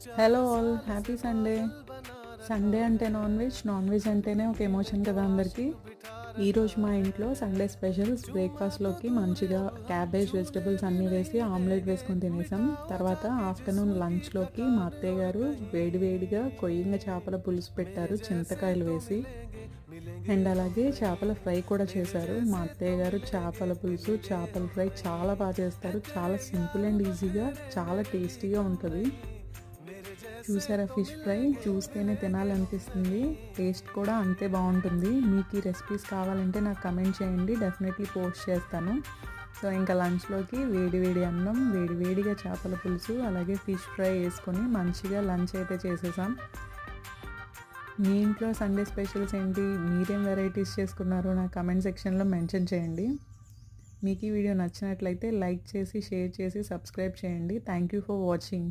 Hello all, happy Sunday. Sunday అంటే non veg అంటేనే ఒక ఎమోషన్ కదా అందరికీ. ఈరోజు మా ఇంట్లో సండే స్పెషల్స్ బ్రేక్ఫాస్ట్లోకి మంచిగా క్యాబేజ్ వెజిటబుల్స్ అన్నీ వేసి ఆమ్లెట్ వేసుకొని తినేసాం. తర్వాత ఆఫ్టర్నూన్ లంచ్లోకి మా అత్తయ్య గారు వేడివేడిగా కొయ్యంగ చేపల పులుసు పెట్టారు చింతకాయలు వేసి. అండ్ అలాగే చేపల ఫ్రై కూడా చేశారు. మా అత్తయ్య గారు చేపల పులుసు చేపల ఫ్రై చాలా బాగా చేస్తారు. చాలా సింపుల్ అండ్ ఈజీగా చాలా టేస్టీగా ఉంటుంది. చూసారా ఫిష్ ఫ్రై, చూస్తేనే తినాలనిపిస్తుంది. టేస్ట్ కూడా అంతే బాగుంటుంది. మీకు ఈ రెసిపీస్ కావాలంటే నాకు కమెంట్ చేయండి, డెఫినెట్లీ పోస్ట్ చేస్తాను. సో ఇంకా లంచ్లోకి వేడివేడి అన్నం, వేడివేడిగా చేపల పులుసు, అలాగే ఫిష్ ఫ్రై వేసుకొని మంచిగా లంచ్ అయితే చేసేసాం. మీ ఇంట్లో సండే స్పెషల్స్ ఏంటి, మీరేం వెరైటీస్ చేసుకున్నారో నా కమెంట్ సెక్షన్లో మెన్షన్ చేయండి. మీకు ఈ వీడియో నచ్చినట్లయితే లైక్ చేసి, షేర్ చేసి, సబ్స్క్రైబ్ చేయండి. Thank you for watching.